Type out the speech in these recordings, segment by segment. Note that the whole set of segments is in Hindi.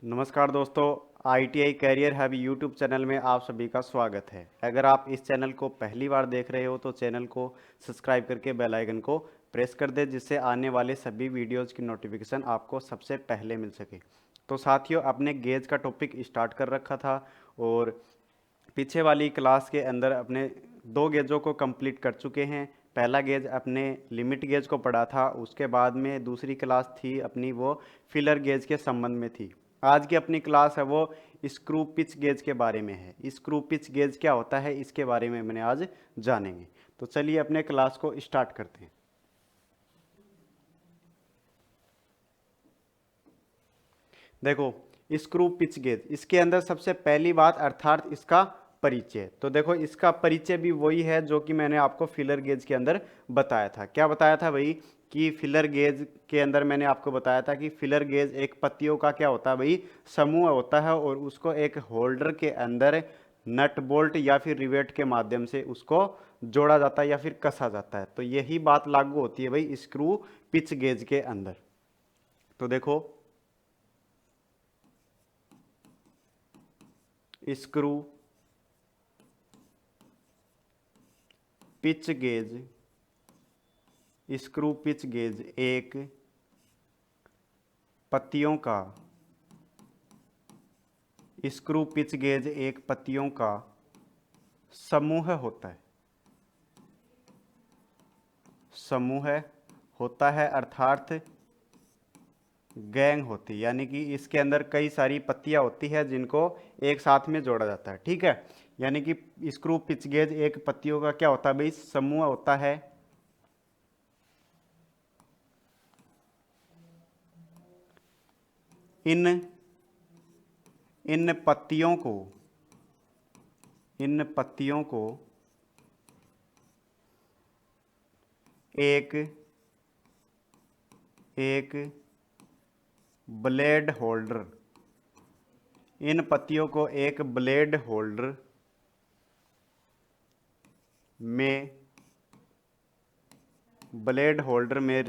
नमस्कार दोस्तों, ITI career hub YouTube channel में आप सभी का स्वागत है। अगर आप इस चैनल को पहली बार देख रहे हो तो चैनल को सब्सक्राइब करके बेल आइकन को प्रेस कर दे, जिससे आने वाले सभी वीडियोज़ की नोटिफिकेशन आपको सबसे पहले मिल सके। तो साथियों, अपने गेज का टॉपिक स्टार्ट कर रखा था और पीछे वाली क्लास के अंदर अपने दो गेजों को कंप्लीट कर चुके हैं। पहला गेज अपने लिमिट गेज को पढ़ा था, उसके बाद में दूसरी क्लास थी अपनी वो फिलर गेज के संबंध में थी। आज की अपनी क्लास है वो स्क्रू पिच गेज के बारे में है। स्क्रू पिच गेज क्या होता है इसके बारे में मैंने आज जानेंगे। तो चलिए अपने क्लास को स्टार्ट करते हैं। देखो, स्क्रू पिच गेज, इसके अंदर सबसे पहली बात अर्थात इसका परिचय। तो देखो, इसका परिचय भी वही है जो कि मैंने आपको फिलर गेज के अंदर बताया था। क्या बताया था भाई? कि फिलर गेज के अंदर मैंने आपको बताया था कि फिलर गेज एक पत्तियों का क्या होता है भाई, समूह होता है और उसको एक होल्डर के अंदर नट बोल्ट या फिर रिवेट के माध्यम से उसको जोड़ा जाता है या फिर कसा जाता है। तो यही बात लागू होती है भाई स्क्रू पिच गेज के अंदर। तो देखो, screw pitch gauge, screw pitch gauge एक पत्तियों का, स्क्रू पिच गेज एक पत्तियों का समूह होता है। समूह होता है अर्थात गैंग होती है, यानी कि इसके अंदर कई सारी पत्तियां होती है जिनको एक साथ में जोड़ा जाता है। ठीक है, यानी कि स्क्रू पिच गेज एक पत्तियों का क्या होता है भाई, समूह होता है। इन इन पत्तियों को इन पत्तियों को एक एक ब्लेड होल्डर, इन पत्तियों को एक ब्लेड होल्डर में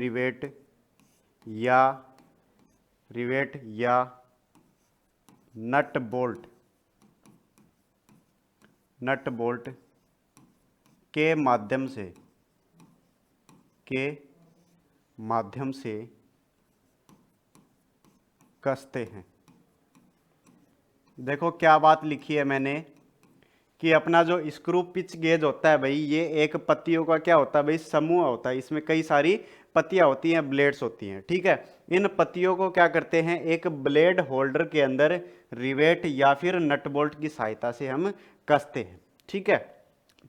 रिवेट या नट बोल्ट के माध्यम से के माध्यम से कसते हैं। देखो क्या बात लिखी है मैंने कि अपना जो स्क्रू पिच गेज होता है भाई, ये एक पत्तियों का क्या होता है भाई, समूह होता है। इसमें कई सारी पत्तियां होती हैं, ब्लेड्स होती हैं। ठीक है, इन पत्तियों को क्या करते हैं, एक ब्लेड होल्डर के अंदर रिवेट या फिर नट बोल्ट की सहायता से हम कसते हैं। ठीक है,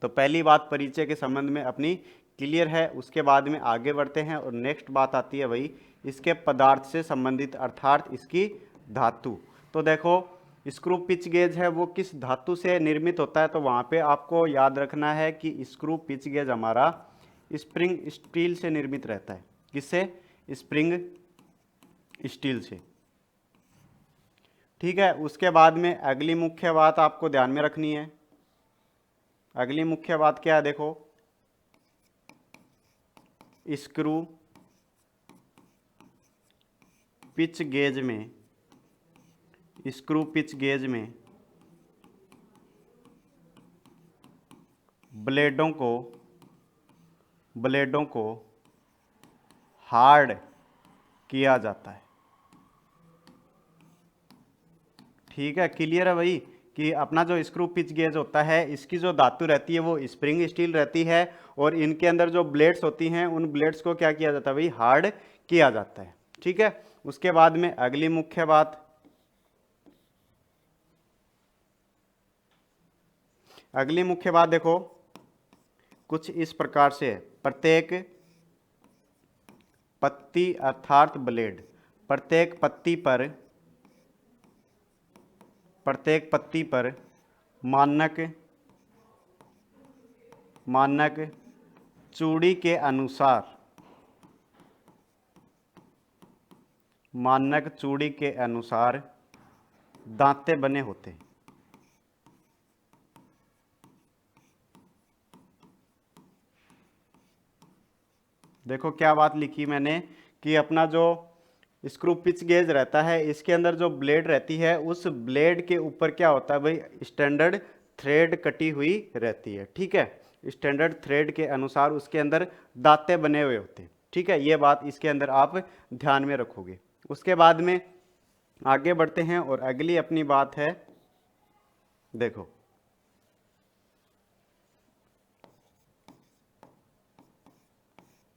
तो पहली बात परिचय के संबंध में अपनी क्लियर है। उसके बाद में आगे बढ़ते हैं और नेक्स्ट बात आती है भाई इसके पदार्थ से संबंधित अर्थात इसकी धातु। तो देखो, स्क्रू पिच गेज है वो किस धातु से निर्मित होता है, तो वहां पे आपको याद रखना है कि स्क्रू पिच गेज हमारा स्प्रिंग स्टील से निर्मित रहता है। किससे? स्प्रिंग स्टील से। ठीक है, उसके बाद में अगली मुख्य बात आपको ध्यान में रखनी है। अगली मुख्य बात क्या है? देखो, स्क्रू पिच गेज में ब्लेडों को हार्ड किया जाता है। ठीक है, क्लियर है भाई कि अपना जो स्क्रू पिच गेज होता है इसकी जो धातु रहती है वो स्प्रिंग स्टील रहती है और इनके अंदर जो ब्लेड्स होती हैं उन ब्लेड्स को क्या किया जाता है भाई, हार्ड किया जाता है। ठीक है, उसके बाद में अगली मुख्य बात, देखो कुछ इस प्रकार से है। प्रत्येक पत्ती अर्थात ब्लेड, प्रत्येक पत्ती पर मानक चूड़ी के अनुसार दांते बने होते हैं। देखो क्या बात लिखी मैंने कि अपना जो स्क्रू पिच गेज रहता है, इसके अंदर जो ब्लेड रहती है उस ब्लेड के ऊपर क्या होता है भाई, स्टैंडर्ड थ्रेड कटी हुई रहती है। ठीक है, स्टैंडर्ड थ्रेड के अनुसार उसके अंदर दांते बने हुए होते हैं। ठीक है, ये बात इसके अंदर आप ध्यान में रखोगे। उसके बाद में आगे बढ़ते हैं और अगली अपनी बात है, देखो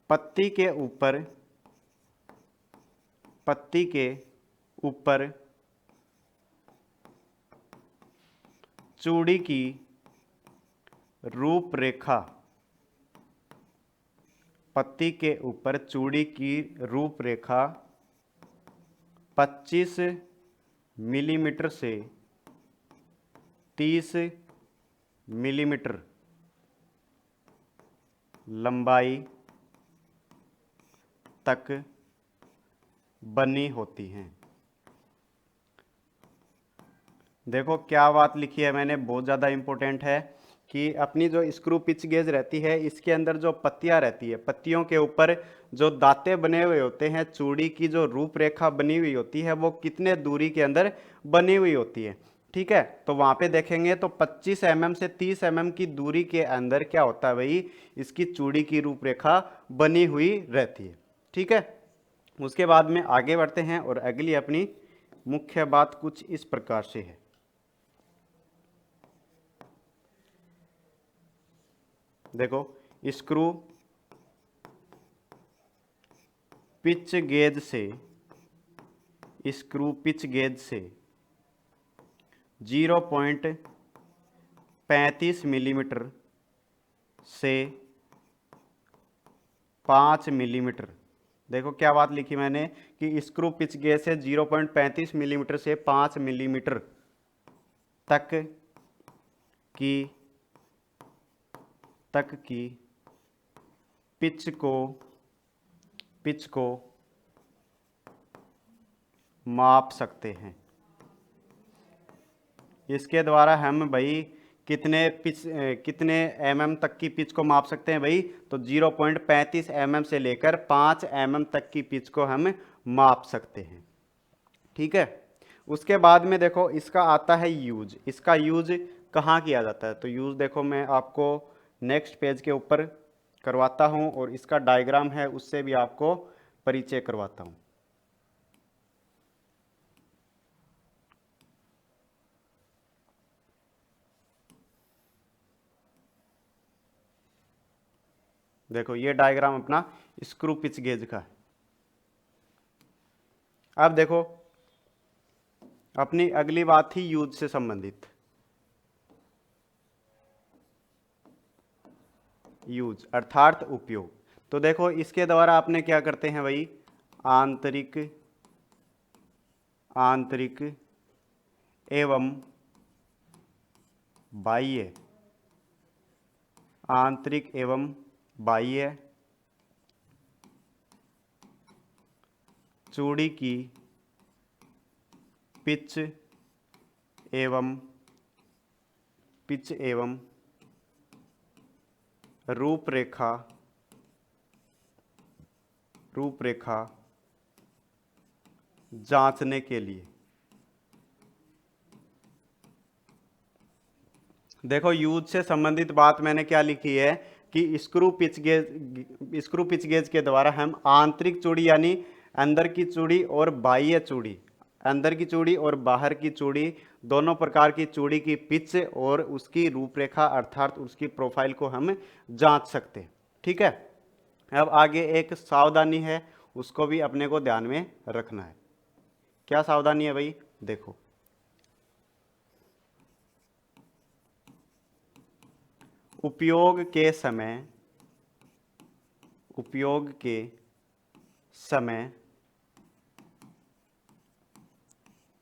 पत्ती के ऊपर, पत्ती के ऊपर चूड़ी की रूपरेखा, पत्ती के ऊपर चूड़ी की रूपरेखा 25 मिलीमीटर से 30 मिलीमीटर लंबाई तक बनी होती हैं। देखो क्या बात लिखी है मैंने, बहुत ज़्यादा इंपॉर्टेंट है कि अपनी जो स्क्रू पिच गेज रहती है इसके अंदर जो पत्तियां रहती है, पत्तियों के ऊपर जो दांते बने हुए होते हैं, चूड़ी की जो रूपरेखा बनी हुई होती है वो कितने दूरी के अंदर बनी हुई होती है। ठीक है, तो वहां पे देखेंगे तो 25 mm से 30 mm की दूरी के अंदर क्या होता है भाई, इसकी चूड़ी की रूपरेखा बनी हुई रहती है। ठीक है, उसके बाद में आगे बढ़ते हैं और अगली अपनी मुख्य बात कुछ इस प्रकार से है। देखो स्क्रू पिच गेज से, स्क्रू पिच गेज से 0.35 मिलीमीटर से 5 मिलीमीटर, देखो क्या बात लिखी मैंने कि स्क्रू पिच गेज से 0.35 मिलीमीटर से 5 मिलीमीटर तक की पिच को माप सकते हैं। इसके द्वारा हम भाई कितने mm तक की पिच को माप सकते हैं भाई, तो 0.35 mm से लेकर 5 mm तक की पिच को हम माप सकते हैं। ठीक है, उसके बाद में देखो इसका आता है यूज। इसका यूज कहाँ किया जाता है, तो यूज देखो मैं आपको नेक्स्ट पेज के ऊपर करवाता हूँ और इसका डायग्राम है उससे भी आपको परिचय करवाता हूँ। देखो ये डायग्राम अपना स्क्रू पिच गेज का है। अब देखो अपनी अगली बात थी यूज से संबंधित। यूज अर्थात उपयोग। तो देखो इसके द्वारा आपने क्या करते हैं भाई, आंतरिक आंतरिक एवं बाह्य, आंतरिक एवं बाह्य चूड़ी की पिच एवं रूपरेखा जांचने के लिए। देखो यूज से संबंधित बात मैंने क्या लिखी है कि स्क्रू पिच गेज के द्वारा हम आंतरिक चूड़ी यानी अंदर की चूड़ी और बाह्य चूड़ी, अंदर की चूड़ी और बाहर की चूड़ी, दोनों प्रकार की चूड़ी की पिच और उसकी रूपरेखा अर्थात उसकी प्रोफाइल को हम जांच सकते हैं। ठीक है, अब आगे एक सावधानी है, उसको भी अपने को ध्यान में रखना है। क्या सावधानी है भाई, देखो उपयोग के समय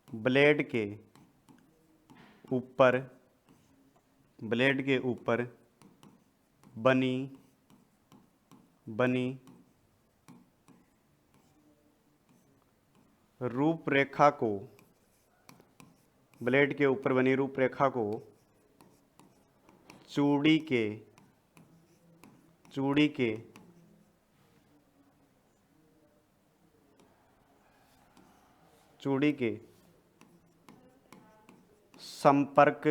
ब्लेड के ऊपर बनी रूपरेखा को, ब्लेड के ऊपर बनी रूपरेखा को चूड़ी के चूड़ी के संपर्क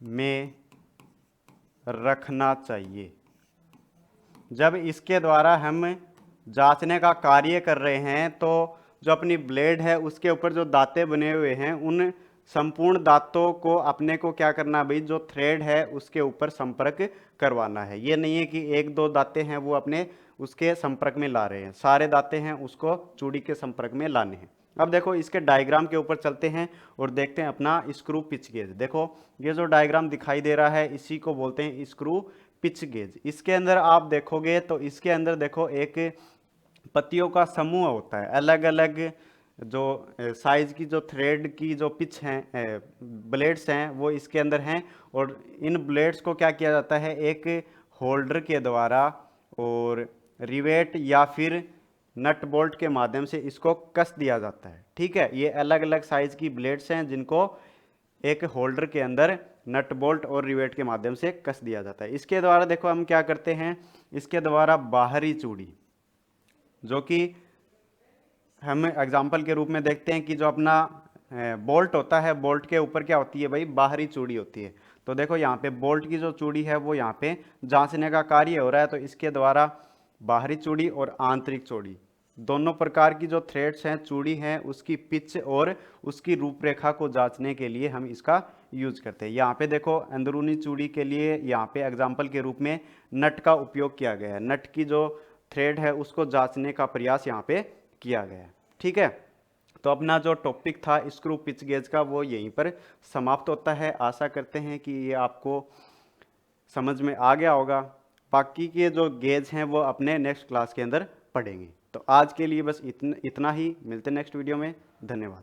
में रखना चाहिए। जब इसके द्वारा हम जांचने का कार्य कर रहे हैं तो जो अपनी ब्लेड है उसके ऊपर जो दांते बने हुए हैं उन संपूर्ण दांतों को अपने को क्या करना भाई, जो थ्रेड है उसके ऊपर संपर्क करवाना है। ये नहीं है कि एक दो दांते हैं वो अपने उसके संपर्क में ला रहे हैं, सारे दांते हैं उसको चूड़ी के संपर्क में लाने हैं। अब देखो इसके डायग्राम के ऊपर चलते हैं और देखते हैं अपना स्क्रू पिच गेज। देखो ये जो डायग्राम दिखाई दे रहा है इसी को बोलते हैं स्क्रू पिच गेज। इसके अंदर आप देखोगे तो इसके अंदर देखो एक पत्तियों का समूह होता है, अलग अलग जो साइज की जो थ्रेड की जो पिच हैं, ब्लेड्स हैं वो इसके अंदर हैं। और इन ब्लेड्स को क्या किया जाता है, एक होल्डर के द्वारा और रिवेट या फिर नट बोल्ट के माध्यम से इसको कस दिया जाता है। ठीक है, ये अलग अलग साइज की ब्लेड्स हैं जिनको एक होल्डर के अंदर नट बोल्ट और रिवेट के माध्यम से कस दिया जाता है। इसके द्वारा देखो हम क्या करते हैं, इसके द्वारा बाहरी चूड़ी जो कि हम एग्जाम्पल के रूप में देखते हैं कि जो अपना बोल्ट होता है, बोल्ट के ऊपर क्या होती है भाई, बाहरी चूड़ी होती है। तो देखो यहाँ पे बोल्ट की जो चूड़ी है वो यहाँ पे जांचने का कार्य हो रहा है, तो इसके द्वारा बाहरी चूड़ी और आंतरिक चूड़ी दोनों प्रकार की जो थ्रेड्स हैं, चूड़ी हैं, उसकी पिच और उसकी रूपरेखा को जांचने के लिए हम इसका यूज करते हैं। यहाँ पे देखो अंदरूनी चूड़ी के लिए यहाँ पे एग्जाम्पल के रूप में नट का उपयोग किया गया है, नट की जो थ्रेड है उसको जांचने का प्रयास यहाँ पे किया गया है। ठीक है, तो अपना जो टॉपिक था स्क्रू पिच गेज का वो यहीं पर समाप्त होता है। आशा करते हैं कि ये आपको समझ में आ गया होगा। बाकी के जो गेज हैं वो अपने नेक्स्ट क्लास के अंदर पढ़ेंगे। तो आज के लिए बस इतना ही, मिलते हैं नेक्स्ट वीडियो में। धन्यवाद।